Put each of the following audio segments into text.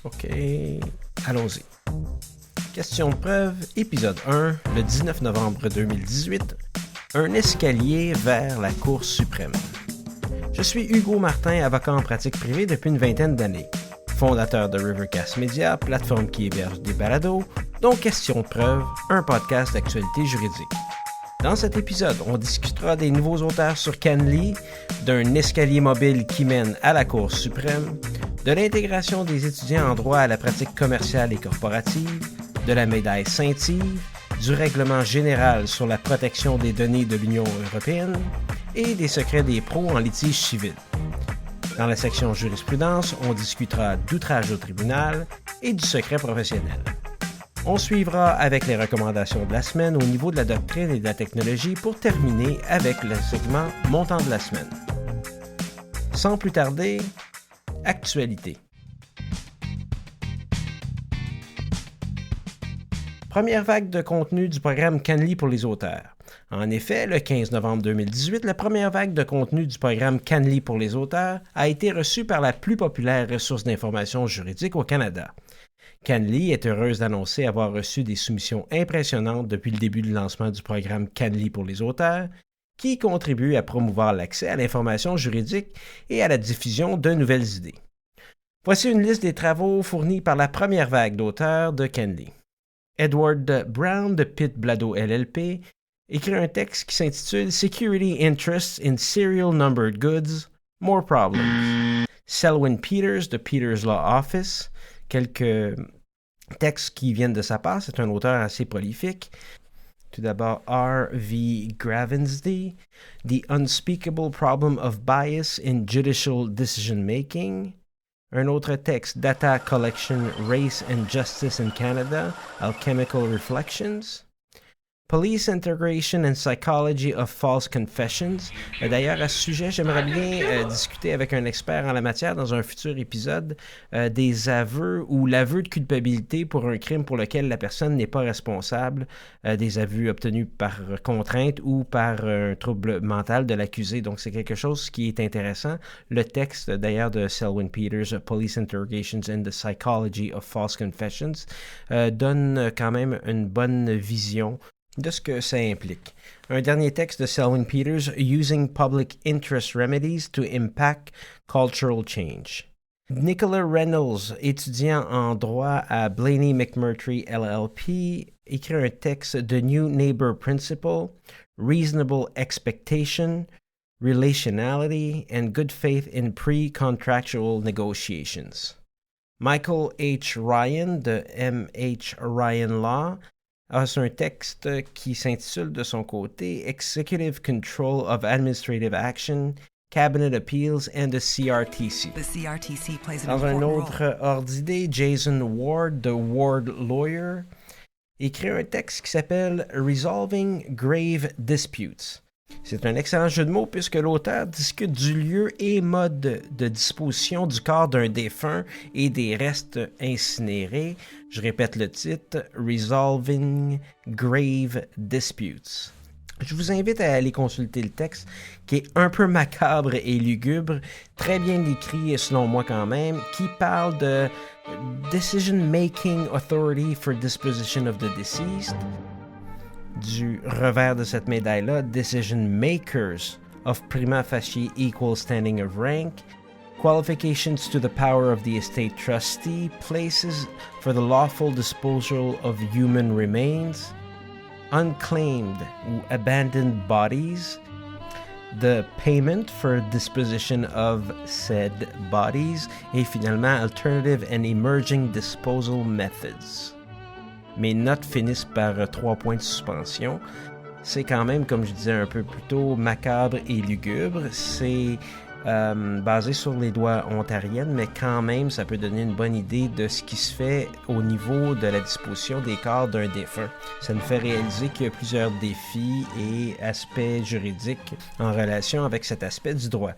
OK, allons-y. Question de preuve, épisode 1, le 19 novembre 2018, un escalier vers la Cour suprême. Je suis Hugo Martin, avocat en pratique privée depuis une vingtaine d'années, fondateur de Rivercast Media, plateforme qui héberge des balados, dont Question de preuve, un podcast d'actualité juridique. Dans cet épisode, on discutera des nouveaux auteurs sur CanLII, d'un escalier mobile qui mène à la Cour suprême, de l'intégration des étudiants en droit à la pratique commerciale et corporative, de la médaille Saint-Yves, du règlement général sur la protection des données de l'Union européenne et des secrets des pros en litige civil. Dans la section jurisprudence, on discutera d'outrage au tribunal et du secret professionnel. On suivra avec les recommandations de la semaine au niveau de la doctrine et de la technologie pour terminer avec le segment montant de la semaine. Sans plus tarder, actualité. Première vague de contenu du programme CanLII pour les auteurs. En effet, le 15 novembre 2018, la première vague de contenu du programme CanLII pour les auteurs a été reçue par la plus populaire ressource d'information juridique au Canada. CanLII est heureuse d'annoncer avoir reçu des soumissions impressionnantes depuis le début du lancement du programme CanLII pour les auteurs, qui contribue à promouvoir l'accès à l'information juridique et à la diffusion de nouvelles idées. Voici une liste des travaux fournis par la première vague d'auteurs de CanLII. Edward Brown de Pitt Blado LLP écrit un texte qui s'intitule Security Interests in Serial Numbered Goods, More Problems. Selwyn Peters de Peters Law Office, quelques textes qui viennent de sa part, c'est un auteur assez prolifique. Tout d'abord, R. V. Gravensdy, The Unspeakable Problem of Bias in Judicial Decision-Making. Un autre texte, Data Collection, Race and Justice in Canada, Alchemical Reflections. Police Integration and Psychology of False Confessions. D'ailleurs, à ce sujet, j'aimerais bien discuter avec un expert en la matière dans un futur épisode des aveux ou l'aveu de culpabilité pour un crime pour lequel la personne n'est pas responsable, des aveux obtenus par contrainte ou par un trouble mental de l'accusé. Donc, c'est quelque chose qui est intéressant. Le texte, d'ailleurs, de Selwyn Peters, Police Interrogations and the Psychology of False Confessions, donne quand même une bonne vision de ce que ça implique. Un dernier texte de Selwyn Peters, Using Public Interest Remedies to Impact Cultural Change. Nicola Reynolds, étudiant en droit à Blaney McMurtry LLP, écrit un texte The New Neighbor Principle, Reasonable Expectation, Relationality, and Good Faith in Pre-Contractual Negotiations. Michael H. Ryan de M.H. Ryan Law c'est un texte qui s'intitule de son côté Executive Control of Administrative Action, Cabinet Appeals and the CRTC. Dans un autre ordre d'idée, Jason Ward de Ward Lawyer écrit un texte qui s'appelle Resolving Grave Disputes. C'est un excellent jeu de mots puisque l'auteur discute du lieu et mode de disposition du corps d'un défunt et des restes incinérés. Je répète le titre, Resolving Grave Disputes. Je vous invite à aller consulter le texte qui est un peu macabre et lugubre, très bien écrit selon moi quand même, qui parle de Decision Making Authority for Disposition of the Deceased. Du revers de cette médaille-là, Decision Makers of Prima Facie Equal Standing of Rank, Qualifications to the Power of the Estate Trustee, Places for the Lawful Disposal of Human Remains, Unclaimed ou Abandoned Bodies, The Payment for Disposition of Said Bodies, et finalement Alternative and Emerging Disposal Methods. Mes notes finissent par 3 points de suspension. C'est quand même, comme je disais un peu plus tôt, macabre et lugubre. C'est basé sur les lois ontariennes, mais quand même, ça peut donner une bonne idée de ce qui se fait au niveau de la disposition des corps d'un défunt. Ça nous fait réaliser qu'il y a plusieurs défis et aspects juridiques en relation avec cet aspect du droit.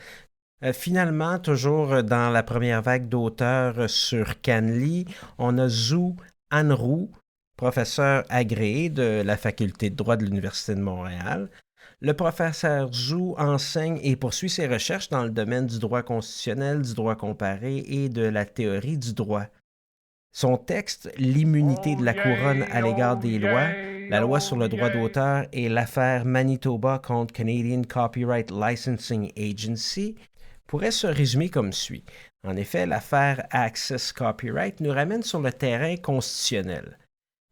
Finalement, toujours dans la première vague d'auteurs sur CanLII, on a Zhu Anru, professeur agréé de la Faculté de droit de l'Université de Montréal. Le professeur Zhu enseigne et poursuit ses recherches dans le domaine du droit constitutionnel, du droit comparé et de la théorie du droit. Son texte, L'immunité de la couronne à l'égard des lois, la loi sur le droit d'auteur et l'affaire Manitoba contre Canadian Copyright Licensing Agency, pourrait se résumer comme suit. En effet, l'affaire Access Copyright nous ramène sur le terrain constitutionnel.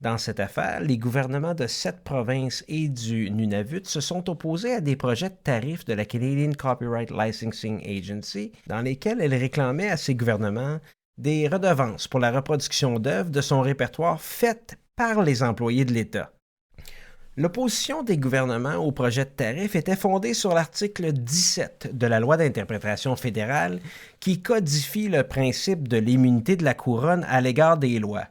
Dans cette affaire, les gouvernements de 7 provinces et du Nunavut se sont opposés à des projets de tarifs de la Canadian Copyright Licensing Agency dans lesquels elle réclamait à ces gouvernements des redevances pour la reproduction d'œuvres de son répertoire faites par les employés de l'État. L'opposition des gouvernements au projet de tarif était fondée sur l'article 17 de la loi d'interprétation fédérale qui codifie le principe de l'immunité de la couronne à l'égard des lois.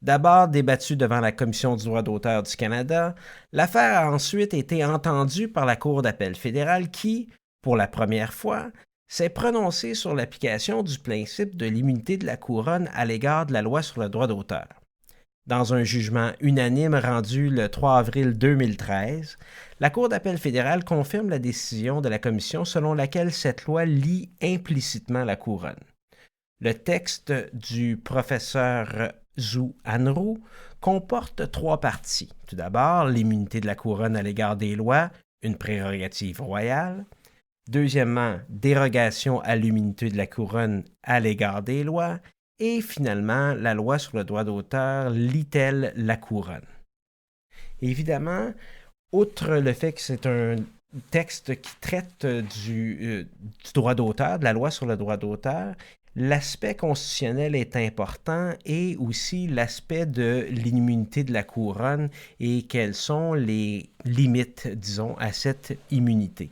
D'abord débattue devant la Commission du droit d'auteur du Canada, l'affaire a ensuite été entendue par la Cour d'appel fédérale qui, pour la première fois, s'est prononcée sur l'application du principe de l'immunité de la couronne à l'égard de la loi sur le droit d'auteur. Dans un jugement unanime rendu le 3 avril 2013, la Cour d'appel fédérale confirme la décision de la Commission selon laquelle cette loi lie implicitement la couronne. Le texte du professeur Zhu Anru comporte 3 parties. Tout d'abord, l'immunité de la couronne à l'égard des lois, une prérogative royale. Deuxièmement, dérogation à l'immunité de la couronne à l'égard des lois. Et finalement, la loi sur le droit d'auteur lie-t-elle la couronne? Évidemment, outre le fait que c'est un texte qui traite du droit d'auteur, de la loi sur le droit d'auteur, l'aspect constitutionnel est important et aussi l'aspect de l'immunité de la couronne et quelles sont les limites, disons, à cette immunité.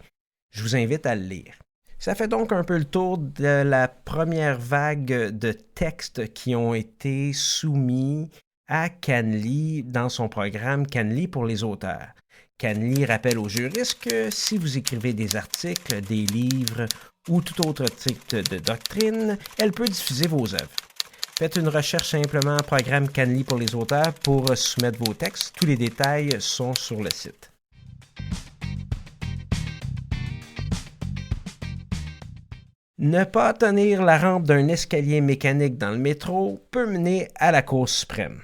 Je vous invite à le lire. Ça fait donc un peu le tour de la première vague de textes qui ont été soumis à CanLII dans son programme CanLII pour les auteurs. CanLII rappelle aux juristes que si vous écrivez des articles, des livres ou tout autre type de doctrine, elle peut diffuser vos œuvres. Faites une recherche simplement programme CanLII pour les auteurs pour soumettre vos textes. Tous les détails sont sur le site. Ne pas tenir la rampe d'un escalier mécanique dans le métro peut mener à la Cour suprême.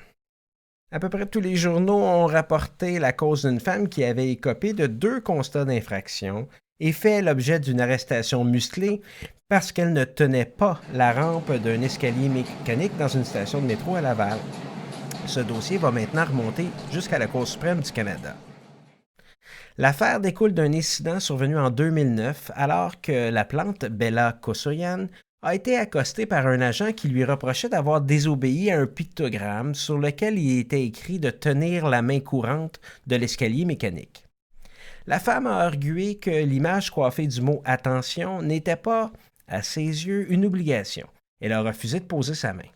À peu près tous les journaux ont rapporté la cause d'une femme qui avait écopé de 2 constats d'infraction et fait l'objet d'une arrestation musclée parce qu'elle ne tenait pas la rampe d'un escalier mécanique dans une station de métro à Laval. Ce dossier va maintenant remonter jusqu'à la Cour suprême du Canada. L'affaire découle d'un incident survenu en 2009 alors que la plante Bella Kosoyan a été accostée par un agent qui lui reprochait d'avoir désobéi à un pictogramme sur lequel il était écrit de tenir la main courante de l'escalier mécanique. La femme a argué que l'image coiffée du mot « attention » n'était pas, à ses yeux, une obligation. Elle a refusé de poser sa main.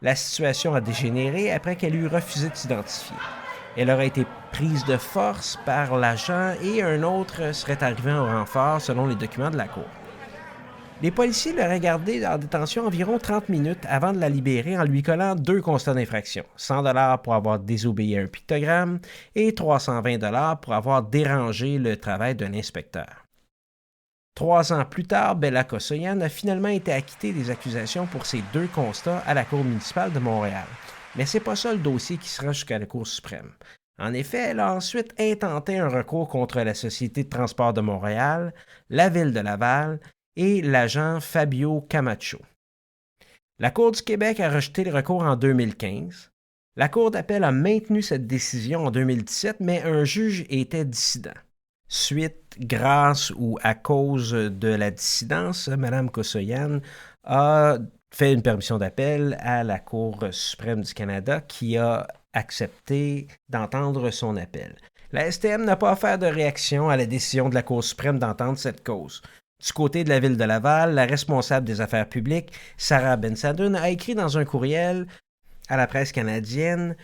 La situation a dégénéré après qu'elle eut refusé de s'identifier. Elle aurait été prise de force par l'agent et un autre serait arrivé en renfort selon les documents de la cour. Les policiers l'auraient gardée en détention environ 30 minutes avant de la libérer en lui collant 2 constats d'infraction, 100 $ pour avoir désobéi à un pictogramme et 320 $ pour avoir dérangé le travail d'un inspecteur. 3 ans plus tard, Bella Kosoyan a finalement été acquittée des accusations pour ces 2 constats à la Cour municipale de Montréal. Mais c'est pas ça le dossier qui se rend jusqu'à la Cour suprême. En effet, elle a ensuite intenté un recours contre la Société de transport de Montréal, la Ville de Laval et l'agent Fabio Camacho. La Cour du Québec a rejeté le recours en 2015. La Cour d'appel a maintenu cette décision en 2017, mais un juge était dissident. Suite, grâce ou à cause de la dissidence, Mme Kosoyan a fait une permission d'appel à la Cour suprême du Canada qui a accepté d'entendre son appel. La STM n'a pas offert de réaction à la décision de la Cour suprême d'entendre cette cause. Du côté de la Ville de Laval, la responsable des affaires publiques, Sarah Bensadoun, a écrit dans un courriel à la presse canadienne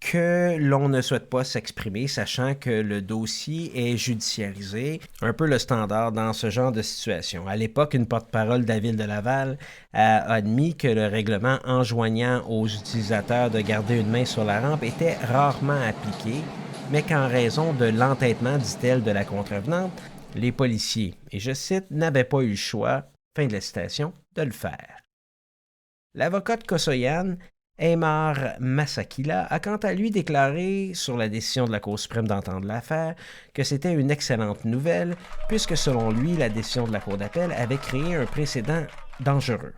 que l'on ne souhaite pas s'exprimer, sachant que le dossier est judiciarisé, un peu le standard dans ce genre de situation. À l'époque, une porte-parole de la Ville de Laval a admis que le règlement enjoignant aux utilisateurs de garder une main sur la rampe était rarement appliqué, mais qu'en raison de l'entêtement, dit-elle, de la contrevenante, les policiers, et je cite, n'avaient pas eu le choix, fin de la citation, de le faire. L'avocat de Kosoyan Aymar Masakila a quant à lui déclaré sur la décision de la Cour suprême d'entendre l'affaire que c'était une excellente nouvelle puisque selon lui, la décision de la Cour d'appel avait créé un précédent dangereux.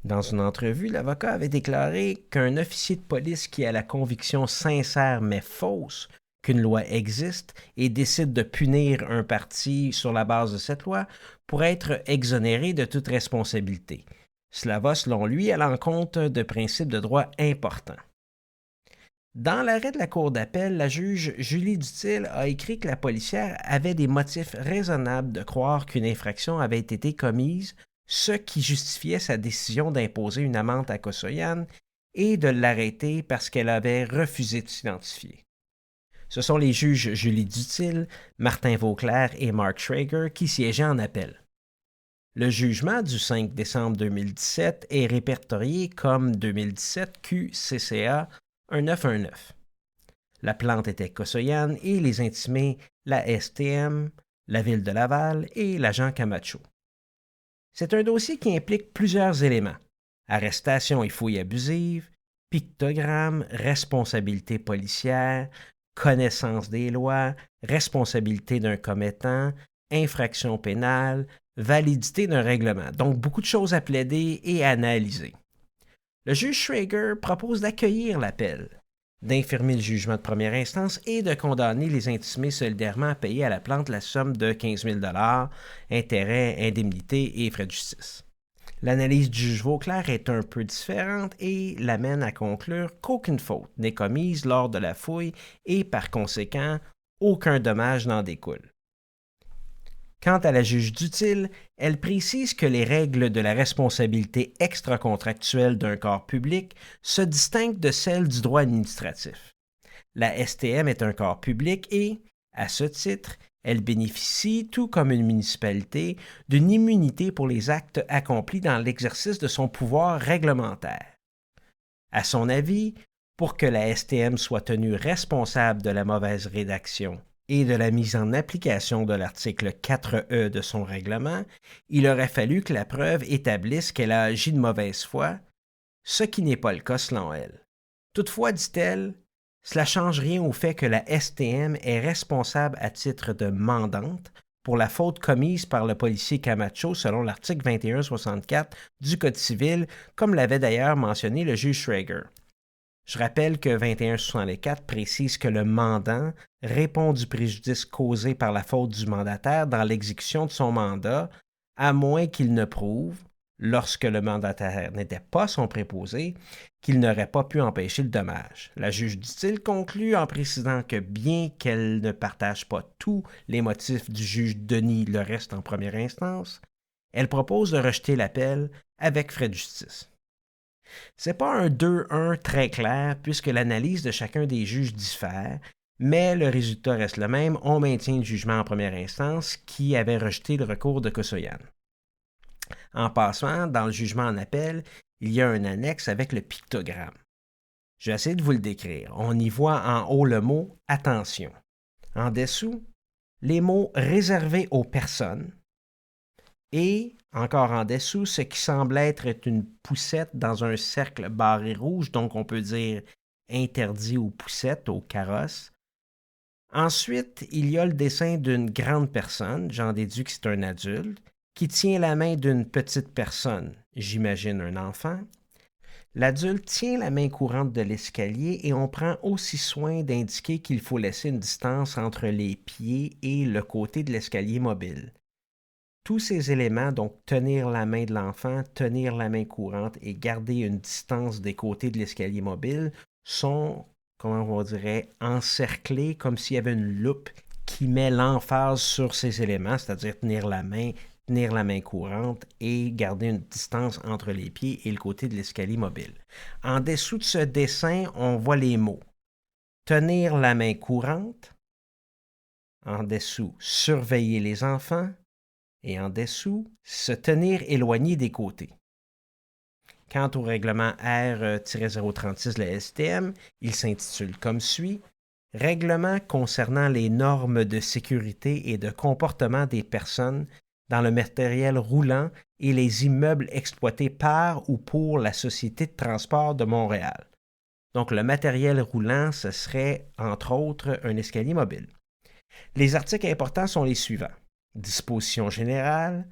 Dans une entrevue, l'avocat avait déclaré qu'un officier de police qui a la conviction sincère mais fausse qu'une loi existe et décide de punir un parti sur la base de cette loi pourrait être exonéré de toute responsabilité. Cela va, selon lui, à l'encontre de principes de droit importants. Dans l'arrêt de la Cour d'appel, la juge Julie Dutil a écrit que la policière avait des motifs raisonnables de croire qu'une infraction avait été commise, ce qui justifiait sa décision d'imposer une amende à Kosoyan et de l'arrêter parce qu'elle avait refusé de s'identifier. Ce sont les juges Julie Dutil, Martin Vauclair et Mark Schrager qui siégeaient en appel. Le jugement du 5 décembre 2017 est répertorié comme 2017 QCCA 1919. La plante était Kosoyan et les intimés la STM, la ville de Laval et l'agent Camacho. C'est un dossier qui implique plusieurs éléments: arrestation et fouilles abusives, pictogrammes, responsabilité policière, connaissance des lois, responsabilité d'un commettant, infraction pénale, validité d'un règlement. Donc, beaucoup de choses à plaider et à analyser. Le juge Schrager propose d'accueillir l'appel, d'infirmer le jugement de première instance et de condamner les intimés solidairement à payer à la plante la somme de 15 000 $, intérêts, indemnités et frais de justice. L'analyse du juge Vauclair est un peu différente et l'amène à conclure qu'aucune faute n'est commise lors de la fouille et, par conséquent, aucun dommage n'en découle. Quant à la juge Dutil, elle précise que les règles de la responsabilité extracontractuelle d'un corps public se distinguent de celles du droit administratif. La STM est un corps public et, à ce titre, elle bénéficie, tout comme une municipalité, d'une immunité pour les actes accomplis dans l'exercice de son pouvoir réglementaire. À son avis, pour que la STM soit tenue responsable de la mauvaise rédaction et de la mise en application de l'article 4E de son règlement, il aurait fallu que la preuve établisse qu'elle a agi de mauvaise foi, ce qui n'est pas le cas selon elle. Toutefois, dit-elle, cela ne change rien au fait que la STM est responsable à titre de mandante pour la faute commise par le policier Camacho selon l'article 2164 du Code civil, comme l'avait d'ailleurs mentionné le juge Schrager. Je rappelle que 2164 précise que le mandant répond du préjudice causé par la faute du mandataire dans l'exécution de son mandat, à moins qu'il ne prouve, lorsque le mandataire n'était pas son préposé, qu'il n'aurait pas pu empêcher le dommage. La juge Dutil conclut en précisant que bien qu'elle ne partage pas tous les motifs du juge Denis Lereste en première instance, elle propose de rejeter l'appel avec frais de justice. C'est pas un 2-1 très clair puisque l'analyse de chacun des juges diffère, mais le résultat reste le même, on maintient le jugement en première instance qui avait rejeté le recours de Kosoyan. En passant, dans le jugement en appel, il y a un annexe avec le pictogramme. Je vais essayer de vous le décrire. On y voit en haut le mot « attention ». En dessous, les mots « réservés aux personnes » et, encore en dessous, ce qui semble être une poussette dans un cercle barré rouge, donc on peut dire « interdit aux poussettes, aux carrosses ». Ensuite, il y a le dessin d'une grande personne, j'en déduis que c'est un adulte, qui tient la main d'une petite personne, j'imagine un enfant. L'adulte tient la main courante de l'escalier et on prend aussi soin d'indiquer qu'il faut laisser une distance entre les pieds et le côté de l'escalier mobile. Tous ces éléments, donc tenir la main de l'enfant, tenir la main courante et garder une distance des côtés de l'escalier mobile, sont, comment on dirait, encerclés comme s'il y avait une loupe qui met l'emphase sur ces éléments, c'est-à-dire tenir la main courante et garder une distance entre les pieds et le côté de l'escalier mobile. En dessous de ce dessin, on voit les mots. Tenir la main courante. En dessous, surveiller les enfants. Et en dessous, se tenir éloigné des côtés. Quant au règlement R-036 de la STM, il s'intitule comme suit: Règlement concernant les normes de sécurité et de comportement des personnes dans le matériel roulant et les immeubles exploités par ou pour la Société de transport de Montréal. Donc, le matériel roulant, ce serait, entre autres, un escalier mobile. Les articles importants sont les suivants. Disposition générale.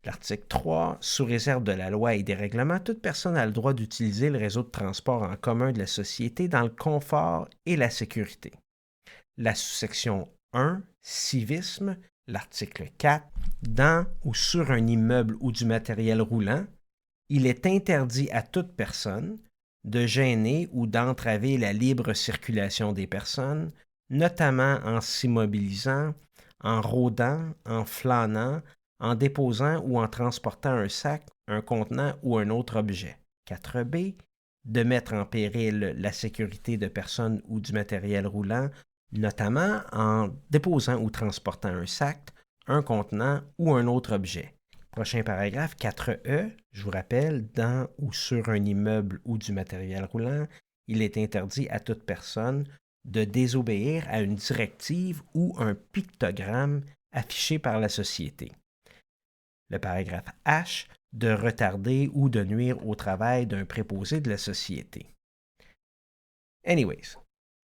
L'article 3. Sous réserve de la loi et des règlements, toute personne a le droit d'utiliser le réseau de transport en commun de la société dans le confort et la sécurité. La sous-section 1. Civisme. L'article 4. Dans ou sur un immeuble ou du matériel roulant, il est interdit à toute personne de gêner ou d'entraver la libre circulation des personnes, notamment en s'immobilisant, en rôdant, en flânant, en déposant ou en transportant un sac, un contenant ou un autre objet. 4b. De mettre en péril la sécurité de personnes ou du matériel roulant, notamment en déposant ou transportant un sac, un contenant ou un autre objet. Prochain paragraphe, 4e, je vous rappelle, dans ou sur un immeuble ou du matériel roulant, il est interdit à toute personne de désobéir à une directive ou un pictogramme affiché par la société. Le paragraphe H, de retarder ou de nuire au travail d'un préposé de la société. Anyways,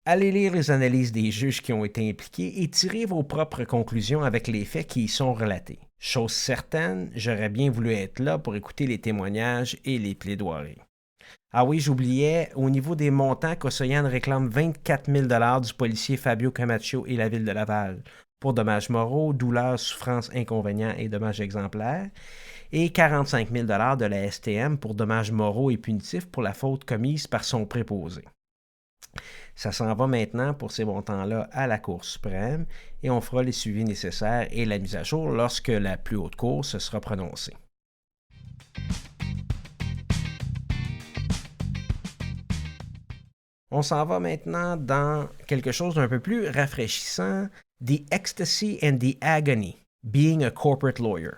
allez lire les analyses des juges qui ont été impliqués et tirez vos propres conclusions avec les faits qui y sont relatés. Chose certaine, j'aurais bien voulu être là pour écouter les témoignages et les plaidoiries. Ah oui, j'oubliais, au niveau des montants, Kosoyan réclame 24 000 $ du policier Fabio Camacho et la ville de Laval pour dommages moraux, douleurs, souffrances, inconvénients et dommages exemplaires, et 45 000 $ de la STM pour dommages moraux et punitifs pour la faute commise par son préposé. Ça s'en va maintenant pour ces montants-là à la Cour suprême et on fera les suivis nécessaires et la mise à jour lorsque la plus haute cour se sera prononcée. On s'en va maintenant dans quelque chose d'un peu plus rafraîchissant, The Ecstasy and the Agony, Being a Corporate Lawyer.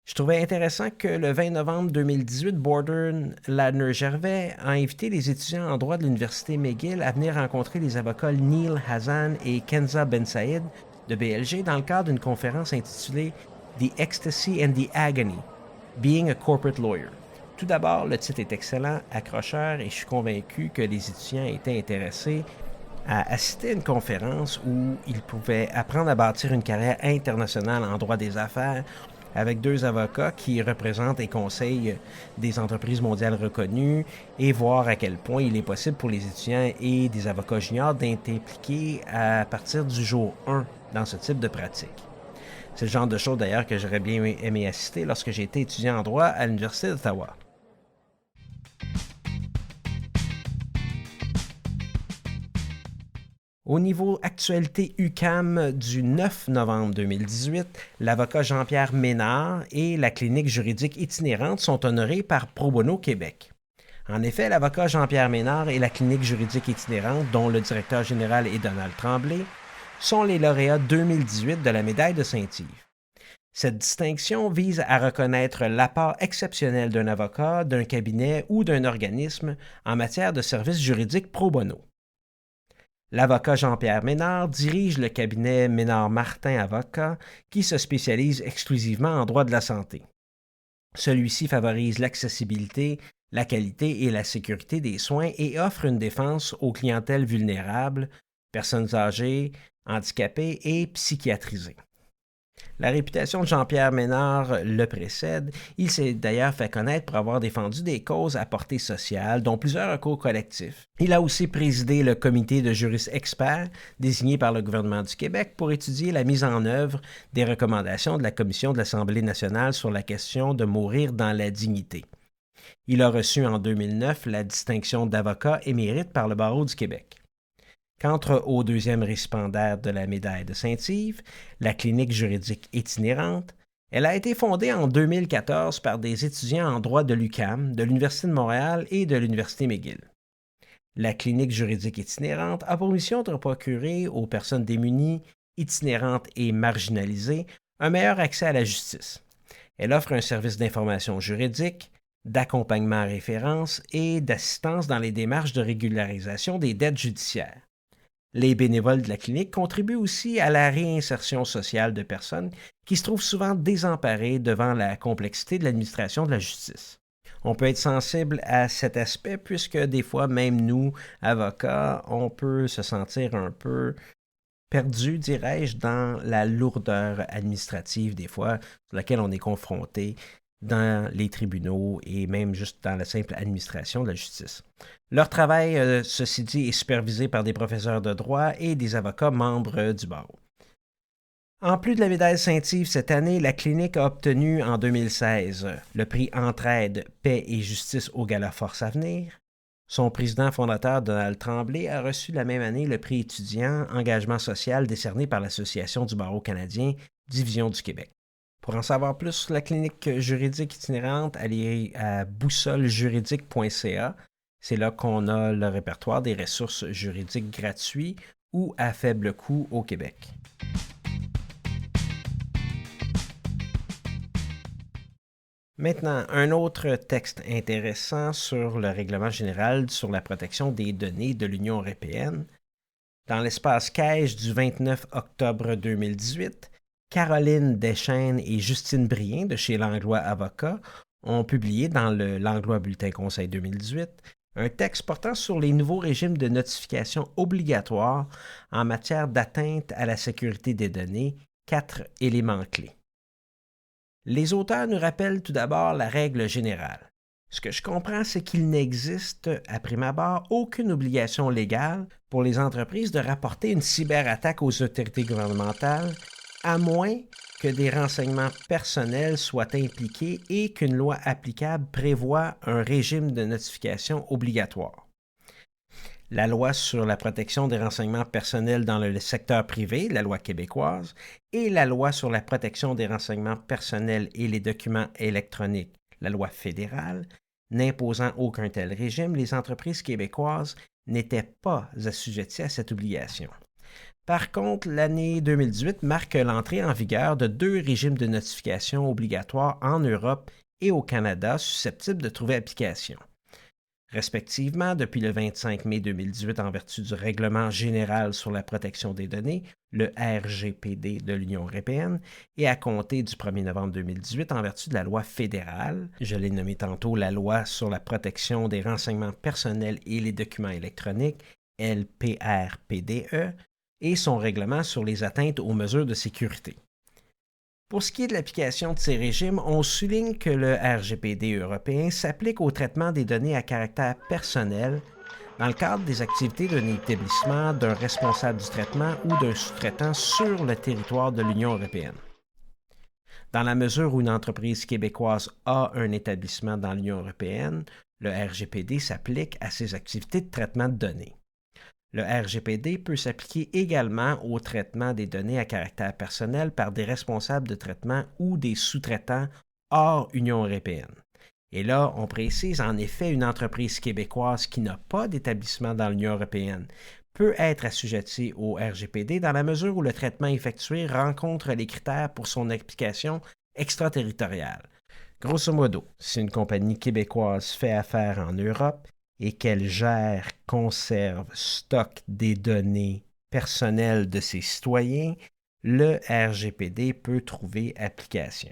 Je trouvais intéressant que le 20 novembre 2018, Borden Ladner-Gervais a invité les étudiants en droit de l'Université McGill à venir rencontrer les avocats Neil Hazan et Kenza Ben Saïd de BLG dans le cadre d'une conférence intitulée The Ecstasy and the Agony, Being a Corporate Lawyer. Tout d'abord, le titre est excellent, accrocheur, et je suis convaincu que les étudiants étaient intéressés à assister à une conférence où ils pouvaient apprendre à bâtir une carrière internationale en droit des affaires avec deux avocats qui représentent et conseillent des entreprises mondiales reconnues et voir à quel point il est possible pour les étudiants et des avocats juniors d'être impliqués à partir du jour 1 dans ce type de pratique. C'est le genre de choses d'ailleurs que j'aurais bien aimé assister lorsque j'ai été étudiant en droit à l'Université d'Ottawa. Au niveau actualité UQAM du 9 novembre 2018, l'avocat Jean-Pierre Ménard et la clinique juridique itinérante sont honorés par Pro Bono Québec. En effet, l'avocat Jean-Pierre Ménard et la clinique juridique itinérante, dont le directeur général est Donald Tremblay, sont les lauréats 2018 de la médaille de Saint-Yves. Cette distinction vise à reconnaître l'apport exceptionnel d'un avocat, d'un cabinet ou d'un organisme en matière de services juridiques pro bono. L'avocat Jean-Pierre Ménard dirige le cabinet Ménard-Martin Avocats qui se spécialise exclusivement en droit de la santé. Celui-ci favorise l'accessibilité, la qualité et la sécurité des soins et offre une défense aux clientèles vulnérables, personnes âgées, handicapées et psychiatrisées. La réputation de Jean-Pierre Ménard le précède. Il s'est d'ailleurs fait connaître pour avoir défendu des causes à portée sociale, dont plusieurs recours collectifs. Il a aussi présidé le comité de juristes experts désigné par le gouvernement du Québec pour étudier la mise en œuvre des recommandations de la Commission de l'Assemblée nationale sur la question de mourir dans la dignité. Il a reçu en 2009 la distinction d'avocat émérite par le Barreau du Québec. Quant au deuxième récipiendaire de la médaille de Saint-Yves, la clinique juridique itinérante, elle a été fondée en 2014 par des étudiants en droit de l'UQAM, de l'Université de Montréal et de l'Université McGill. La clinique juridique itinérante a pour mission de procurer aux personnes démunies, itinérantes et marginalisées un meilleur accès à la justice. Elle offre un service d'information juridique, d'accompagnement à référence et d'assistance dans les démarches de régularisation des dettes judiciaires. Les bénévoles de la clinique contribuent aussi à la réinsertion sociale de personnes qui se trouvent souvent désemparées devant la complexité de l'administration de la justice. On peut être sensible à cet aspect puisque des fois, même nous, avocats, on peut se sentir un peu perdu, dirais-je, dans la lourdeur administrative des fois sur laquelle on est confronté dans les tribunaux et même juste dans la simple administration de la justice. Leur travail, ceci dit, est supervisé par des professeurs de droit et des avocats membres du barreau. En plus de la médaille Saint-Yves cette année, la clinique a obtenu en 2016 le prix Entraide, Paix et Justice au Gala Force Avenir. Son président fondateur, Donald Tremblay, a reçu la même année le prix étudiant Engagement social décerné par l'Association du barreau canadien, Division du Québec. Pour en savoir plus sur la clinique juridique itinérante, allez à boussolejuridique.ca. C'est là qu'on a le répertoire des ressources juridiques gratuits ou à faible coût au Québec. Maintenant, un autre texte intéressant sur le règlement général sur la protection des données de l'Union européenne. Dans l'espace Caisse du 29 octobre 2018, Caroline Deschênes et Justine Brien de chez Langlois Avocats ont publié dans le Langlois Bulletin Conseil 2018 un texte portant sur les nouveaux régimes de notification obligatoires en matière d'atteinte à la sécurité des données, 4 éléments clés. Les auteurs nous rappellent tout d'abord la règle générale. Ce que je comprends, c'est qu'il n'existe, à prime abord, aucune obligation légale pour les entreprises de rapporter une cyberattaque aux autorités gouvernementales, à moins que des renseignements personnels soient impliqués et qu'une loi applicable prévoie un régime de notification obligatoire. La loi sur la protection des renseignements personnels dans le secteur privé, la loi québécoise, et la loi sur la protection des renseignements personnels et les documents électroniques, la loi fédérale, n'imposant aucun tel régime, les entreprises québécoises n'étaient pas assujetties à cette obligation. Par contre, l'année 2018 marque l'entrée en vigueur de 2 régimes de notification obligatoires en Europe et au Canada susceptibles de trouver application. Respectivement, depuis le 25 mai 2018 en vertu du Règlement général sur la protection des données, le RGPD de l'Union européenne, et à compter du 1er novembre 2018 en vertu de la loi fédérale, je l'ai nommé tantôt la loi sur la protection des renseignements personnels et les documents électroniques, LPRPDE, et son règlement sur les atteintes aux mesures de sécurité. Pour ce qui est de l'application de ces régimes, on souligne que le RGPD européen s'applique au traitement des données à caractère personnel dans le cadre des activités d'un établissement, d'un responsable du traitement ou d'un sous-traitant sur le territoire de l'Union européenne. Dans la mesure où une entreprise québécoise a un établissement dans l'Union européenne, le RGPD s'applique à ses activités de traitement de données. Le RGPD peut s'appliquer également au traitement des données à caractère personnel par des responsables de traitement ou des sous-traitants hors Union européenne. Et là, on précise en effet une entreprise québécoise qui n'a pas d'établissement dans l'Union européenne peut être assujettie au RGPD dans la mesure où le traitement effectué rencontre les critères pour son application extraterritoriale. Grosso modo, si une compagnie québécoise fait affaire en Europe, et qu'elle gère, conserve, stocke des données personnelles de ses citoyens, le RGPD peut trouver application.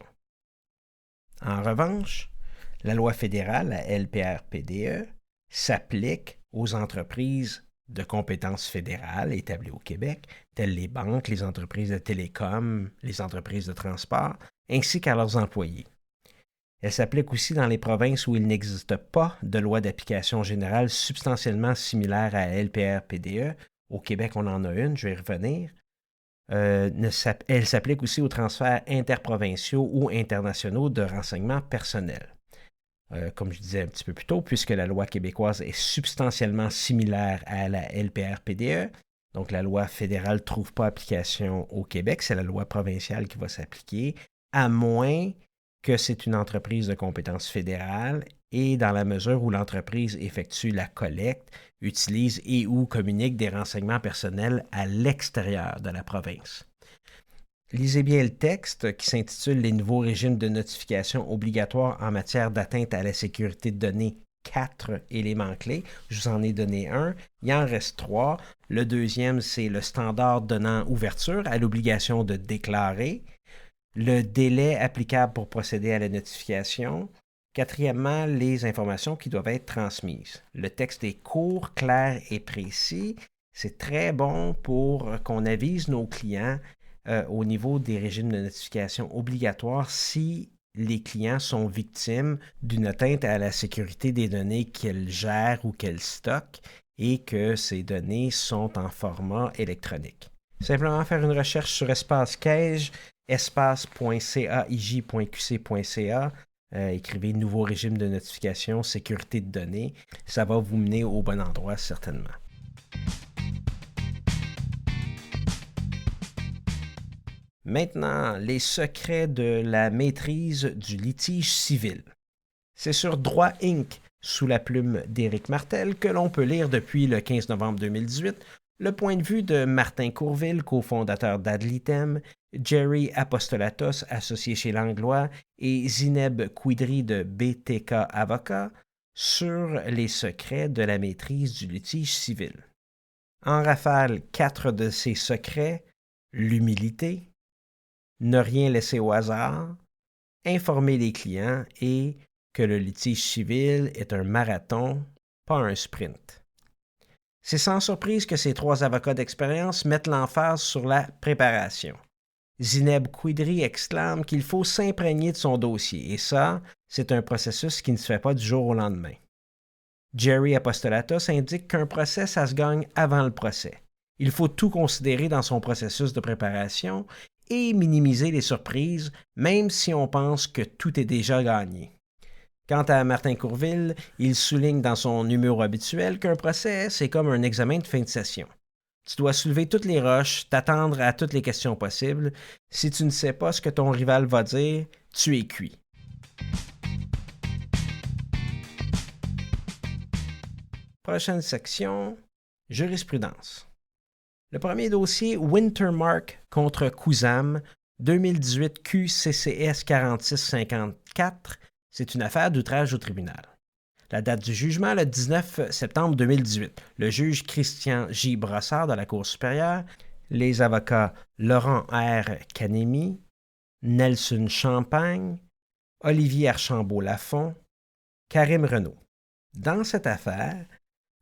En revanche, la loi fédérale, la LPRPDE, s'applique aux entreprises de compétences fédérales établies au Québec, telles les banques, les entreprises de télécom, les entreprises de transport, ainsi qu'à leurs employés. Elle s'applique aussi dans les provinces où il n'existe pas de loi d'application générale substantiellement similaire à LPRPDE. Au Québec, on en a une, je vais y revenir. Elle s'applique aussi aux transferts interprovinciaux ou internationaux de renseignements personnels. Comme je disais un petit peu plus tôt, puisque la loi québécoise est substantiellement similaire à la LPRPDE, donc la loi fédérale ne trouve pas application au Québec, c'est la loi provinciale qui va s'appliquer, à moins que c'est une entreprise de compétence fédérale et dans la mesure où l'entreprise effectue la collecte, utilise et ou communique des renseignements personnels à l'extérieur de la province. Lisez bien le texte qui s'intitule « Les nouveaux régimes de notification obligatoires en matière d'atteinte à la sécurité de données, 4 éléments clés. Je vous en ai donné un. Il en reste 3. Le deuxième, c'est le standard donnant ouverture à l'obligation de déclarer. Le délai applicable pour procéder à la notification. Quatrièmement, les informations qui doivent être transmises. Le texte est court, clair et précis. C'est très bon pour qu'on avise nos clients au niveau des régimes de notification obligatoires si les clients sont victimes d'une atteinte à la sécurité des données qu'ils gèrent ou qu'ils stockent et que ces données sont en format électronique. Simplement faire une recherche sur espace CAIJ, espace.caij.qc.ca, écrivez nouveau régime de notification, sécurité de données. Ça va vous mener au bon endroit certainement. Maintenant, les secrets de la maîtrise du litige civil. C'est sur Droit Inc., sous la plume d'Éric Martel, que l'on peut lire depuis le 15 novembre 2018 le point de vue de Martin Courville, cofondateur d'Adlitem, Jerry Apostolatos, associé chez Langlois, et Zineb Kouidri de BTK Avocat, sur les secrets de la maîtrise du litige civil. En rafale, 4 de ces secrets: l'humilité, ne rien laisser au hasard, informer les clients et que le litige civil est un marathon, pas un sprint. C'est sans surprise que ces 3 avocats d'expérience mettent l'emphase sur la préparation. Zineb Kouidri exclame qu'il faut s'imprégner de son dossier, et ça, c'est un processus qui ne se fait pas du jour au lendemain. Jerry Apostolatos indique qu'un procès, ça se gagne avant le procès. Il faut tout considérer dans son processus de préparation et minimiser les surprises, même si on pense que tout est déjà gagné. Quant à Martin Courville, il souligne dans son numéro habituel qu'un procès, c'est comme un examen de fin de session. Tu dois soulever toutes les roches, t'attendre à toutes les questions possibles. Si tu ne sais pas ce que ton rival va dire, tu es cuit. Prochaine section, jurisprudence. Le premier dossier, Wintermark contre Cousam, 2018 QCCS 4654, c'est une affaire d'outrage au tribunal. La date du jugement, le 19 septembre 2018. Le juge Christian J. Brossard de la Cour supérieure, les avocats Laurent R. Canemi, Nelson Champagne, Olivier Archambault-Lafont, Karim Renaud. Dans cette affaire,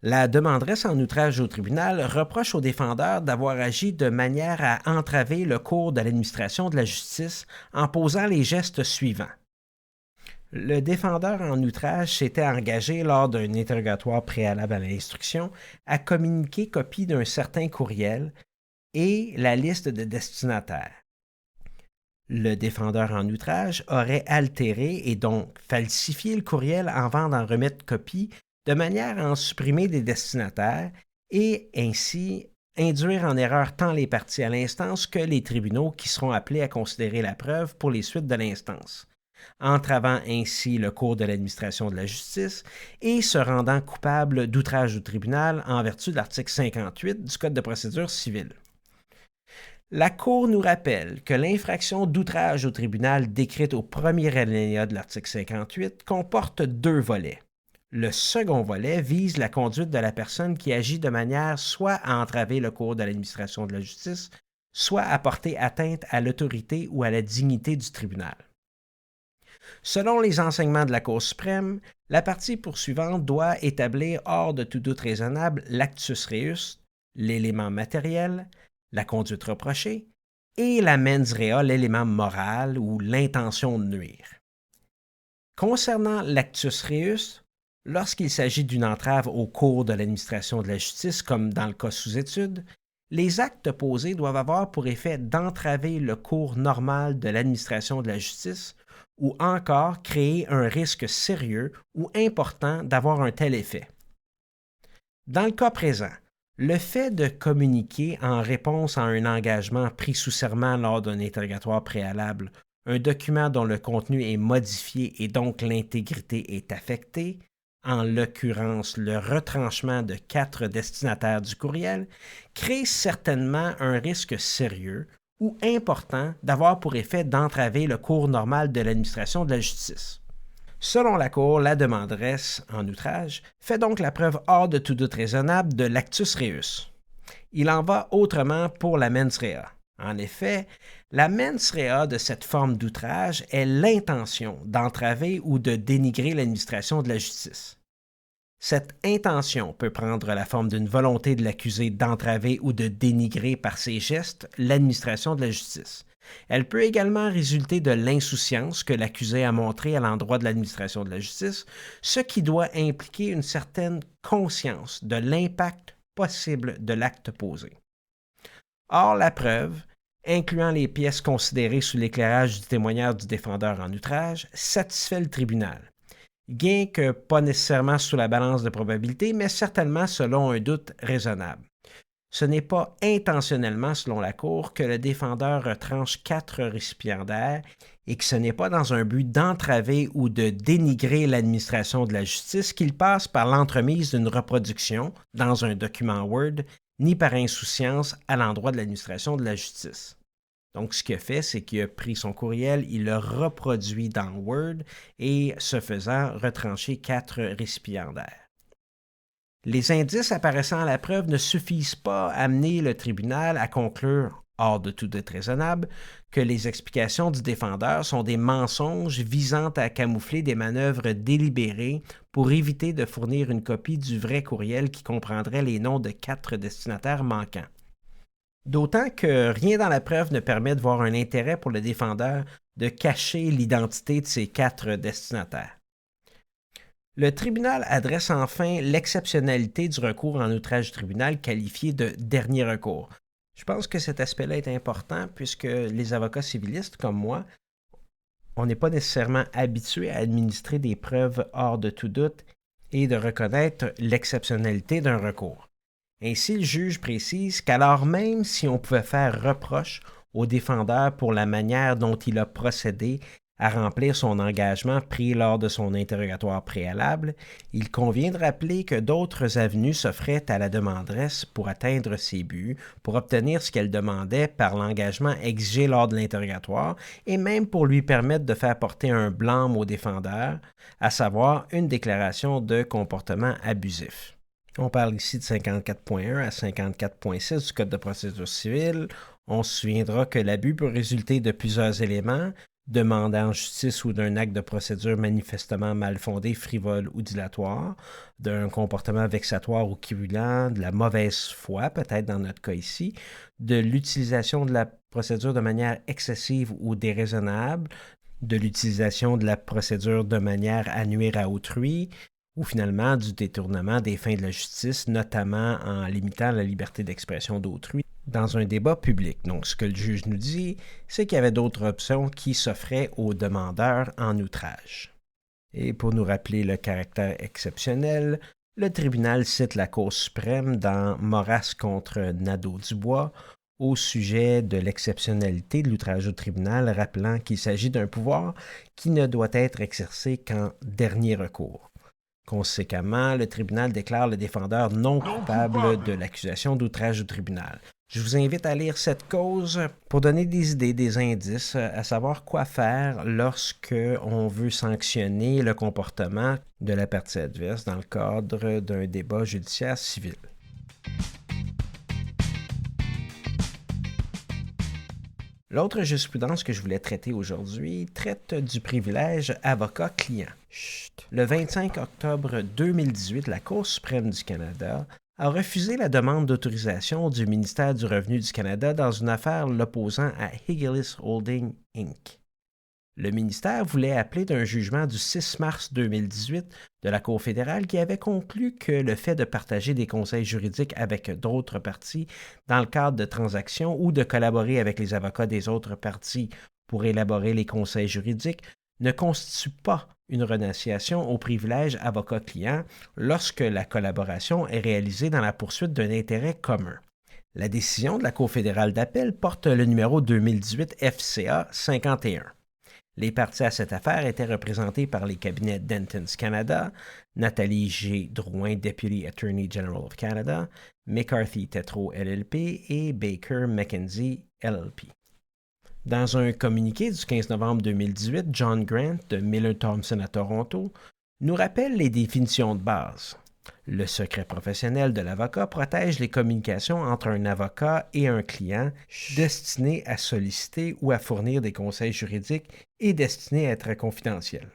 la demanderesse en outrage au tribunal reproche au défendeur d'avoir agi de manière à entraver le cours de l'administration de la justice en posant les gestes suivants. Le défendeur en outrage s'était engagé lors d'un interrogatoire préalable à l'instruction à communiquer copie d'un certain courriel et la liste de destinataires. Le défendeur en outrage aurait altéré et donc falsifié le courriel avant d'en remettre copie de manière à en supprimer des destinataires et ainsi induire en erreur tant les parties à l'instance que les tribunaux qui seront appelés à considérer la preuve pour les suites de l'instance, entravant ainsi le cours de l'administration de la justice et se rendant coupable d'outrage au tribunal en vertu de l'article 58 du Code de procédure civile. La Cour nous rappelle que l'infraction d'outrage au tribunal décrite au premier alinéa de l'article 58 comporte 2 volets. Le second volet vise la conduite de la personne qui agit de manière soit à entraver le cours de l'administration de la justice, soit à porter atteinte à l'autorité ou à la dignité du tribunal. Selon les enseignements de la Cour suprême, la partie poursuivante doit établir hors de tout doute raisonnable l'actus reus, l'élément matériel, la conduite reprochée, et la mens rea, l'élément moral ou l'intention de nuire. Concernant l'actus reus, lorsqu'il s'agit d'une entrave au cours de l'administration de la justice, comme dans le cas sous étude, les actes posés doivent avoir pour effet d'entraver le cours normal de l'administration de la justice ou encore créer un risque sérieux ou important d'avoir un tel effet. Dans le cas présent, le fait de communiquer en réponse à un engagement pris sous serment lors d'un interrogatoire préalable, un document dont le contenu est modifié et donc l'intégrité est affectée, en l'occurrence le retranchement de 4 destinataires du courriel, crée certainement un risque sérieux ou important d'avoir pour effet d'entraver le cours normal de l'administration de la justice. Selon la Cour, la demanderesse en outrage fait donc la preuve hors de tout doute raisonnable de l'actus reus. Il en va autrement pour la mens rea. En effet, la mens rea de cette forme d'outrage est l'intention d'entraver ou de dénigrer l'administration de la justice. Cette intention peut prendre la forme d'une volonté de l'accusé d'entraver ou de dénigrer par ses gestes l'administration de la justice. Elle peut également résulter de l'insouciance que l'accusé a montrée à l'endroit de l'administration de la justice, ce qui doit impliquer une certaine conscience de l'impact possible de l'acte posé. Or, la preuve, incluant les pièces considérées sous l'éclairage du témoignage du défendeur en outrage, satisfait le tribunal. Gain que pas nécessairement sous la balance de probabilité, mais certainement selon un doute raisonnable. Ce n'est pas intentionnellement, selon la Cour, que le défendeur retranche 4 récipiendaires et que ce n'est pas dans un but d'entraver ou de dénigrer l'administration de la justice qu'il passe par l'entremise d'une reproduction dans un document Word, ni par insouciance à l'endroit de l'administration de la justice. Donc, ce qu'il a fait, c'est qu'il a pris son courriel, il l'a reproduit dans Word et, ce faisant, retranché 4 récipiendaires. Les indices apparaissant à la preuve ne suffisent pas à amener le tribunal à conclure, hors de tout doute raisonnable, que les explications du défendeur sont des mensonges visant à camoufler des manœuvres délibérées pour éviter de fournir une copie du vrai courriel qui comprendrait les noms de 4 destinataires manquants. D'autant que rien dans la preuve ne permet de voir un intérêt pour le défendeur de cacher l'identité de ces 4 destinataires. Le tribunal adresse enfin l'exceptionnalité du recours en outrage du tribunal qualifié de dernier recours. Je pense que cet aspect-là est important puisque les avocats civilistes comme moi, on n'est pas nécessairement habitués à administrer des preuves hors de tout doute et de reconnaître l'exceptionnalité d'un recours. Ainsi, le juge précise qu'alors même si on pouvait faire reproche au défendeur pour la manière dont il a procédé à remplir son engagement pris lors de son interrogatoire préalable, il convient de rappeler que d'autres avenues s'offraient à la demanderesse pour atteindre ses buts, pour obtenir ce qu'elle demandait par l'engagement exigé lors de l'interrogatoire et même pour lui permettre de faire porter un blâme au défendeur, à savoir une déclaration de comportement abusif. On parle ici de 54.1 à 54.6 du Code de procédure civile. On se souviendra que l'abus peut résulter de plusieurs éléments, demandant justice ou d'un acte de procédure manifestement mal fondé, frivole ou dilatoire, d'un comportement vexatoire ou querulant, de la mauvaise foi, peut-être dans notre cas ici, de l'utilisation de la procédure de manière excessive ou déraisonnable, de l'utilisation de la procédure de manière à nuire à autrui, ou finalement du détournement des fins de la justice, notamment en limitant la liberté d'expression d'autrui dans un débat public. Donc, ce que le juge nous dit, c'est qu'il y avait d'autres options qui s'offraient aux demandeurs en outrage. Et pour nous rappeler le caractère exceptionnel, le tribunal cite la Cour suprême dans Moras contre Nadeau-Dubois au sujet de l'exceptionnalité de l'outrage au tribunal, rappelant qu'il s'agit d'un pouvoir qui ne doit être exercé qu'en dernier recours. Conséquemment, le tribunal déclare le défendeur non coupable de l'accusation d'outrage au tribunal. Je vous invite à lire cette cause pour donner des idées, des indices, à savoir quoi faire lorsque on veut sanctionner le comportement de la partie adverse dans le cadre d'un débat judiciaire civil. L'autre jurisprudence que je voulais traiter aujourd'hui traite du privilège avocat-client. Le 25 octobre 2018, la Cour suprême du Canada a refusé la demande d'autorisation du ministère du Revenu du Canada dans une affaire l'opposant à Higgilis Holding Inc. Le ministère voulait appeler d'un jugement du 6 mars 2018 de la Cour fédérale qui avait conclu que le fait de partager des conseils juridiques avec d'autres parties dans le cadre de transactions ou de collaborer avec les avocats des autres parties pour élaborer les conseils juridiques ne constitue pas une renonciation au privilège avocat-client lorsque la collaboration est réalisée dans la poursuite d'un intérêt commun. La décision de la Cour fédérale d'appel porte le numéro 2018 FCA 51. Les parties à cette affaire étaient représentées par les cabinets Dentons Canada, Nathalie G. Drouin, Deputy Attorney General of Canada, McCarthy Tétrault LLP et Baker McKenzie LLP. Dans un communiqué du 15 novembre 2018, John Grant de Miller Thomson à Toronto nous rappelle les définitions de base. Le secret professionnel de l'avocat protège les communications entre un avocat et un client destinées à solliciter ou à fournir des conseils juridiques et destinées à être confidentiels.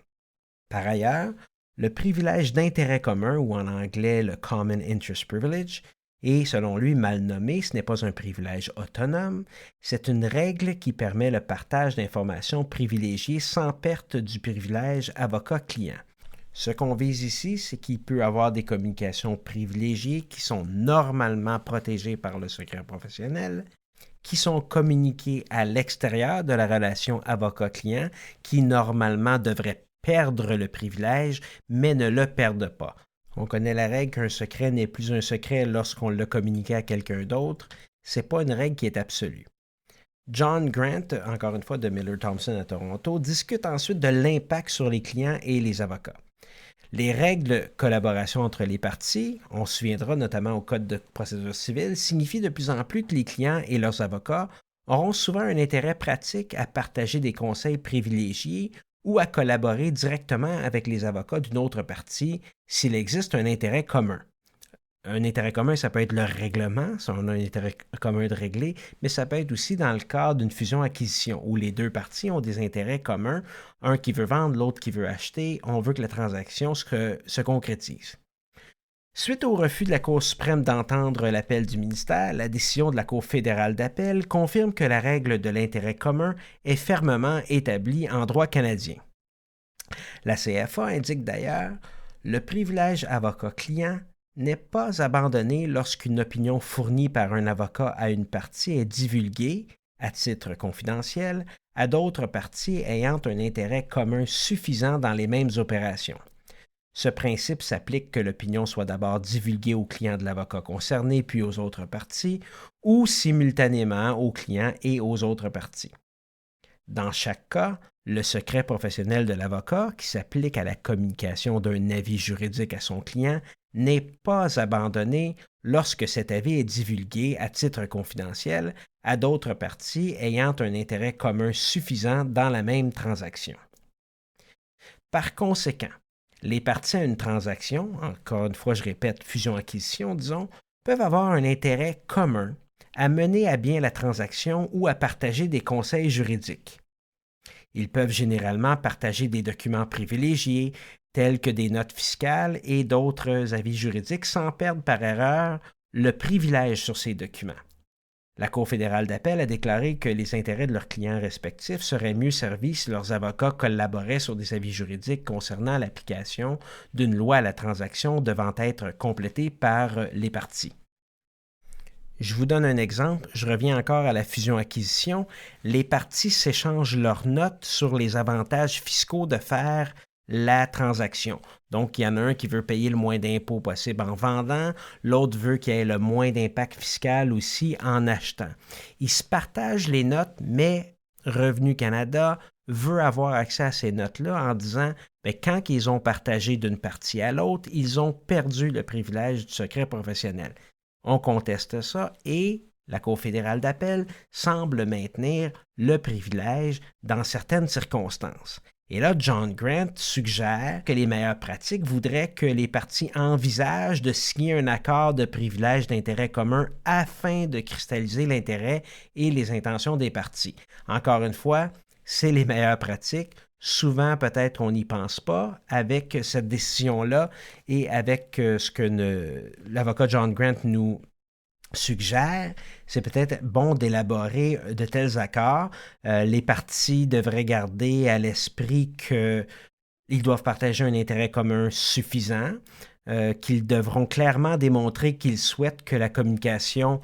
Par ailleurs, le privilège d'intérêt commun, ou en anglais le Common Interest Privilege, est selon lui mal nommé, ce n'est pas un privilège autonome, c'est une règle qui permet le partage d'informations privilégiées sans perte du privilège avocat-client. Ce qu'on vise ici, c'est qu'il peut y avoir des communications privilégiées qui sont normalement protégées par le secret professionnel, qui sont communiquées à l'extérieur de la relation avocat-client, qui normalement devraient perdre le privilège, mais ne le perdent pas. On connaît la règle qu'un secret n'est plus un secret lorsqu'on l'a communiqué à quelqu'un d'autre. Ce n'est pas une règle qui est absolue. John Grant, encore une fois de Miller Thomson à Toronto, discute ensuite de l'impact sur les clients et les avocats. Les règles de collaboration entre les parties, on se souviendra notamment au Code de procédure civile, signifient de plus en plus que les clients et leurs avocats auront souvent un intérêt pratique à partager des conseils privilégiés ou à collaborer directement avec les avocats d'une autre partie s'il existe un intérêt commun. Un intérêt commun, ça peut être le règlement, si on a un intérêt commun de régler, mais ça peut être aussi dans le cadre d'une fusion-acquisition où les deux parties ont des intérêts communs, un qui veut vendre, l'autre qui veut acheter, on veut que la transaction se concrétise. Suite au refus de la Cour suprême d'entendre l'appel du ministère, la décision de la Cour fédérale d'appel confirme que la règle de l'intérêt commun est fermement établie en droit canadien. La CFA indique d'ailleurs « Le privilège avocat-client n'est pas abandonné lorsqu'une opinion fournie par un avocat à une partie est divulguée, à titre confidentiel, à d'autres parties ayant un intérêt commun suffisant dans les mêmes opérations. Ce principe s'applique que l'opinion soit d'abord divulguée aux clients de l'avocat concerné puis aux autres parties, ou simultanément aux clients et aux autres parties. Dans chaque cas, le secret professionnel de l'avocat, qui s'applique à la communication d'un avis juridique à son client, n'est pas abandonné lorsque cet avis est divulgué à titre confidentiel à d'autres parties ayant un intérêt commun suffisant dans la même transaction. Par conséquent, les parties à une transaction, encore une fois je répète, fusion-acquisition disons, peuvent avoir un intérêt commun à mener à bien la transaction ou à partager des conseils juridiques. Ils peuvent généralement partager des documents privilégiés, tels que des notes fiscales et d'autres avis juridiques, sans perdre par erreur le privilège sur ces documents. La Cour fédérale d'appel a déclaré que les intérêts de leurs clients respectifs seraient mieux servis si leurs avocats collaboraient sur des avis juridiques concernant l'application d'une loi à la transaction devant être complétée par les parties. Je vous donne un exemple, je reviens encore à la fusion-acquisition. Les parties s'échangent leurs notes sur les avantages fiscaux de faire la transaction. Donc, il y en a un qui veut payer le moins d'impôts possible en vendant, l'autre veut qu'il y ait le moins d'impact fiscal aussi en achetant. Ils se partagent les notes, mais Revenu Canada veut avoir accès à ces notes-là en disant bien, quand ils ont partagé d'une partie à l'autre, ils ont perdu le privilège du secret professionnel. On conteste ça et la Cour fédérale d'appel semble maintenir le privilège dans certaines circonstances. Et là, John Grant suggère que les meilleures pratiques voudraient que les parties envisagent de signer un accord de privilège d'intérêt commun afin de cristalliser l'intérêt et les intentions des parties. Encore une fois, c'est les meilleures pratiques. Souvent, peut-être, on n'y pense pas. Avec cette décision-là et avec ce que l'avocat John Grant nous suggère, c'est peut-être bon d'élaborer de tels accords. Les parties devraient garder à l'esprit qu'ils doivent partager un intérêt commun suffisant, qu'ils devront clairement démontrer qu'ils souhaitent que la communication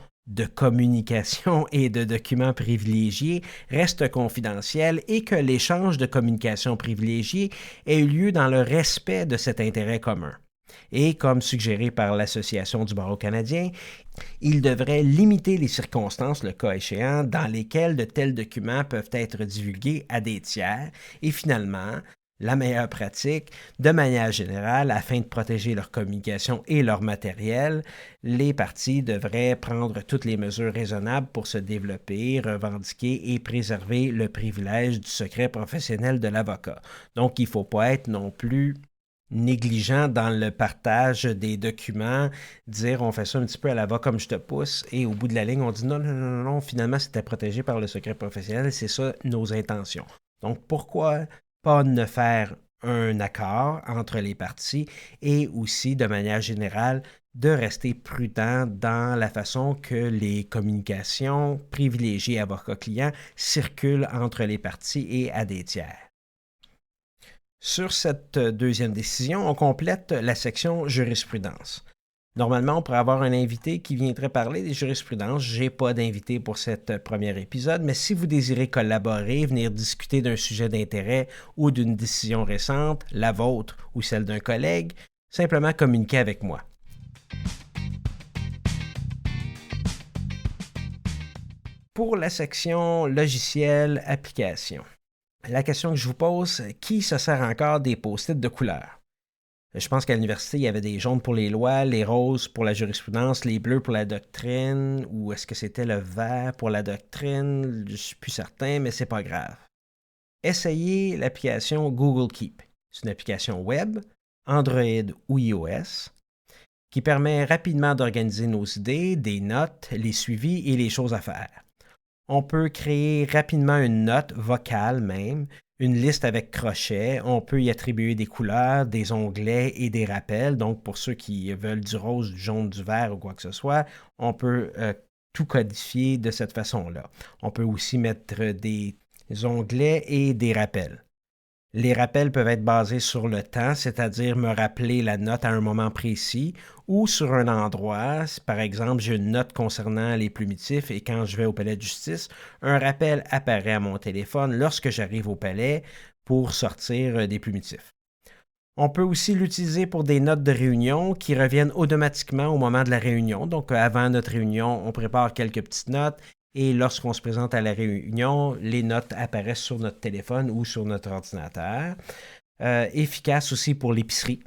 et de documents privilégiés reste confidentielle et que l'échange de communications privilégiées ait eu lieu dans le respect de cet intérêt commun. Et comme suggéré par l'Association du barreau canadien, il devrait limiter les circonstances, le cas échéant, dans lesquelles de tels documents peuvent être divulgués à des tiers. Et finalement, la meilleure pratique. De manière générale, afin de protéger leur communication et leur matériel, les parties devraient prendre toutes les mesures raisonnables pour se développer, revendiquer et préserver le privilège du secret professionnel de l'avocat. Donc, il ne faut pas être non plus négligent dans le partage des documents, dire on fait ça un petit peu à la va comme je te pousse, et au bout de la ligne, on dit non, non, non, non, finalement c'était protégé par le secret professionnel, c'est ça nos intentions. Donc pourquoi pas ne faire un accord entre les parties et aussi de manière générale de rester prudent dans la façon que les communications privilégiées avocat-client circulent entre les parties et à des tiers. Sur cette deuxième décision, on complète la section jurisprudence. Normalement, on pourrait avoir un invité qui viendrait parler des jurisprudences. Je n'ai pas d'invité pour cet premier épisode, mais si vous désirez collaborer, venir discuter d'un sujet d'intérêt ou d'une décision récente, la vôtre ou celle d'un collègue, simplement communiquez avec moi. Pour la section logiciel application. La question que je vous pose, qui se sert encore des post-it de couleur? Je pense qu'à l'université, il y avait des jaunes pour les lois, les roses pour la jurisprudence, les bleus pour la doctrine, ou est-ce que c'était le vert pour la doctrine? Je ne suis plus certain, mais c'est pas grave. Essayez l'application Google Keep. C'est une application web, Android ou iOS, qui permet rapidement d'organiser nos idées, des notes, les suivis et les choses à faire. On peut créer rapidement une note vocale même, une liste avec crochet. On peut y attribuer des couleurs, des onglets et des rappels. Donc, pour ceux qui veulent du rose, du jaune, du vert ou quoi que ce soit, on peut tout codifier de cette façon-là. On peut aussi mettre des onglets et des rappels. Les rappels peuvent être basés sur le temps, c'est-à-dire me rappeler la note à un moment précis, ou sur un endroit. Par exemple, j'ai une note concernant les plumitifs et quand je vais au palais de justice, un rappel apparaît à mon téléphone lorsque j'arrive au palais pour sortir des plumitifs. On peut aussi l'utiliser pour des notes de réunion qui reviennent automatiquement au moment de la réunion. Donc, avant notre réunion, on prépare quelques petites notes. Et lorsqu'on se présente à la réunion, les notes apparaissent sur notre téléphone ou sur notre ordinateur. Efficace aussi pour l'épicerie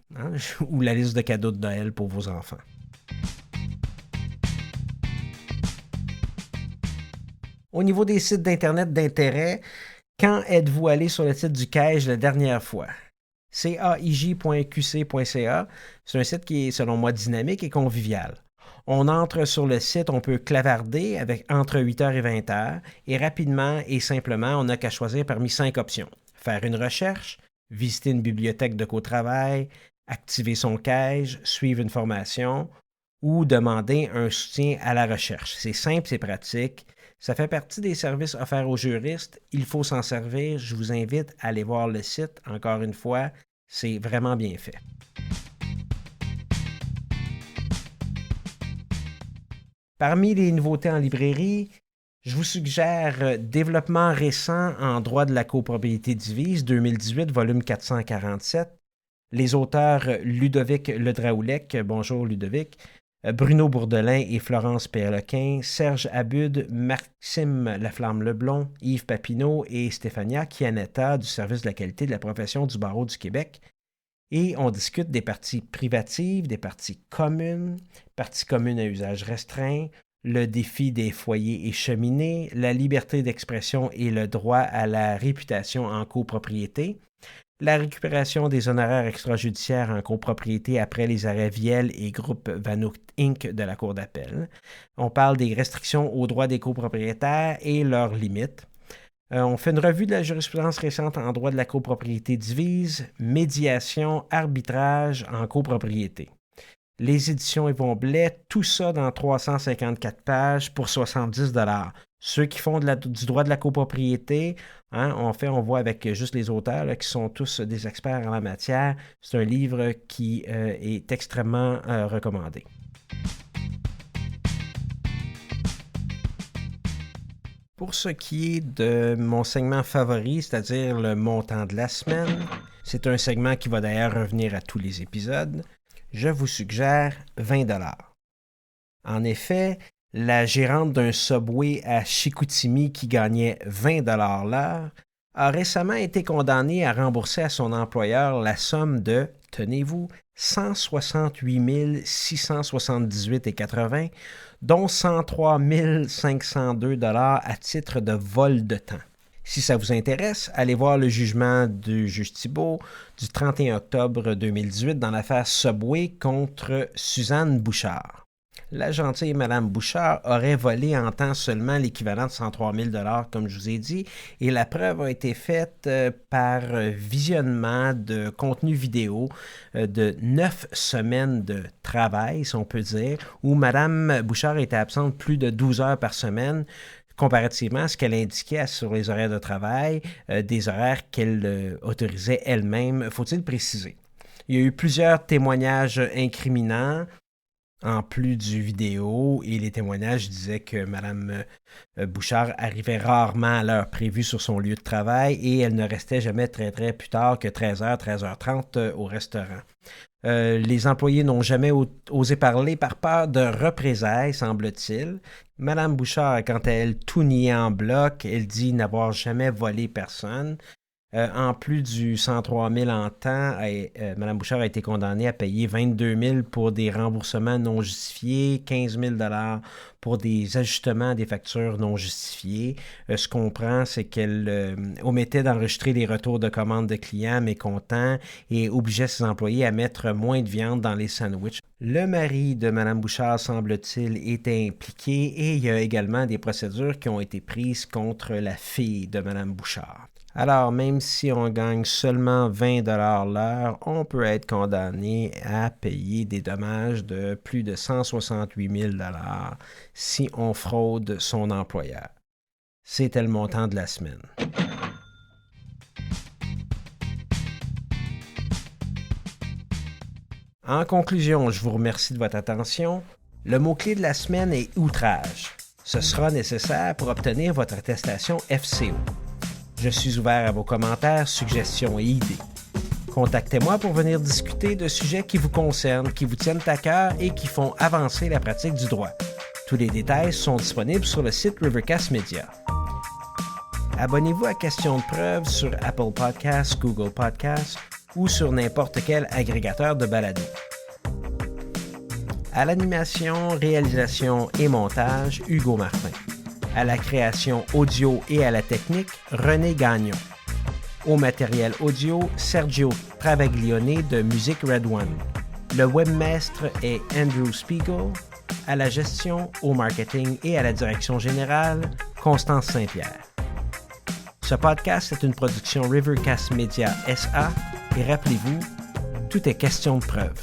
ou la liste de cadeaux de Noël pour vos enfants. Au niveau des sites d'Internet d'intérêt, quand êtes-vous allé sur le site du CAIJ la dernière fois? caij.qc.ca, c'est un site qui est, selon moi, dynamique et convivial. On entre sur le site, on peut clavarder avec entre 8h et 20h et rapidement et simplement, on n'a qu'à choisir parmi 5 options. Faire une recherche, visiter une bibliothèque de co-travail, activer son CAIJ, suivre une formation ou demander un soutien à la recherche. C'est simple, c'est pratique. Ça fait partie des services offerts aux juristes. Il faut s'en servir. Je vous invite à aller voir le site. Encore une fois, c'est vraiment bien fait. Parmi les nouveautés en librairie, je vous suggère Développement récent en droit de la copropriété divise, 2018, volume 447. Les auteurs Ludovic Ledraoulec, bonjour Ludovic, Bruno Bourdelin et Florence Péloquin, Serge Abud, Maxime Laflamme-Leblond, Yves Papineau et Stéphania Chianetta du service de la qualité de la profession du barreau du Québec. Et on discute des parties privatives, des parties communes à usage restreint, le défi des foyers et cheminées, la liberté d'expression et le droit à la réputation en copropriété, la récupération des honoraires extrajudiciaires en copropriété après les arrêts Viel et Groupe Vanout Inc. de la Cour d'appel. On parle des restrictions aux droits des copropriétaires et leurs limites. On fait une revue de la jurisprudence récente en droit de la copropriété divise, médiation, arbitrage en copropriété. Les éditions Yvon Blais, tout ça dans 354 pages pour 70 $. Ceux qui font du droit de la copropriété, on voit avec juste les auteurs là, qui sont tous des experts en la matière. C'est un livre qui est extrêmement recommandé. Pour ce qui est de mon segment favori, c'est-à-dire le montant de la semaine, c'est un segment qui va d'ailleurs revenir à tous les épisodes, je vous suggère 20 $. En effet, la gérante d'un Subway à Chicoutimi qui gagnait 20 $ l'heure a récemment été condamné à rembourser à son employeur la somme de, tenez-vous, 168 678,80 $, dont 103 502 $ à titre de vol de temps. Si ça vous intéresse, allez voir le jugement du juge Thibault du 31 octobre 2018 dans l'affaire Subway contre Suzanne Bouchard. La gentille Mme Bouchard aurait volé en temps seulement l'équivalent de 103 000 $, comme je vous ai dit, et la preuve a été faite par visionnement de contenu vidéo de 9 semaines de travail, si on peut dire, où Mme Bouchard était absente plus de 12 heures par semaine, comparativement à ce qu'elle indiquait sur les horaires de travail, des horaires qu'elle autorisait elle-même, faut-il préciser. Il y a eu plusieurs témoignages incriminants, en plus du vidéo, et les témoignages disaient que Mme Bouchard arrivait rarement à l'heure prévue sur son lieu de travail et elle ne restait jamais très plus tard que 13h, 13h30 au restaurant. Les employés n'ont jamais osé parler par peur de représailles, semble-t-il. Mme Bouchard, quant à elle, tout niait en bloc. Elle dit n'avoir jamais volé personne. En plus du 103 000 en temps, Mme Bouchard a été condamnée à payer 22 000 pour des remboursements non justifiés, 15 000 $ pour des ajustements des factures non justifiées. Ce qu'on comprend, c'est qu'elle omettait d'enregistrer les retours de commandes de clients mécontents et obligeait ses employés à mettre moins de viande dans les sandwichs. Le mari de Mme Bouchard, semble-t-il, était impliqué et il y a également des procédures qui ont été prises contre la fille de Mme Bouchard. Alors, même si on gagne seulement 20 $ l'heure, on peut être condamné à payer des dommages de plus de 168 000 $ si on fraude son employeur. C'était le montant de la semaine. En conclusion, je vous remercie de votre attention. Le mot-clé de la semaine est « outrage ». Ce sera nécessaire pour obtenir votre attestation FCO. Je suis ouvert à vos commentaires, suggestions et idées. Contactez-moi pour venir discuter de sujets qui vous concernent, qui vous tiennent à cœur et qui font avancer la pratique du droit. Tous les détails sont disponibles sur le site Rivercast Media. Abonnez-vous à Questions de preuve sur Apple Podcasts, Google Podcasts ou sur n'importe quel agrégateur de balado. À l'animation, réalisation et montage, Hugo Martin. À la création audio et à la technique, René Gagnon. Au matériel audio, Sergio Travaglione de Musique Red One. Le webmaître est Andrew Spiegel. À la gestion, au marketing et à la direction générale, Constance Saint-Pierre. Ce podcast est une production Rivercast Media SA et rappelez-vous, tout est question de preuve.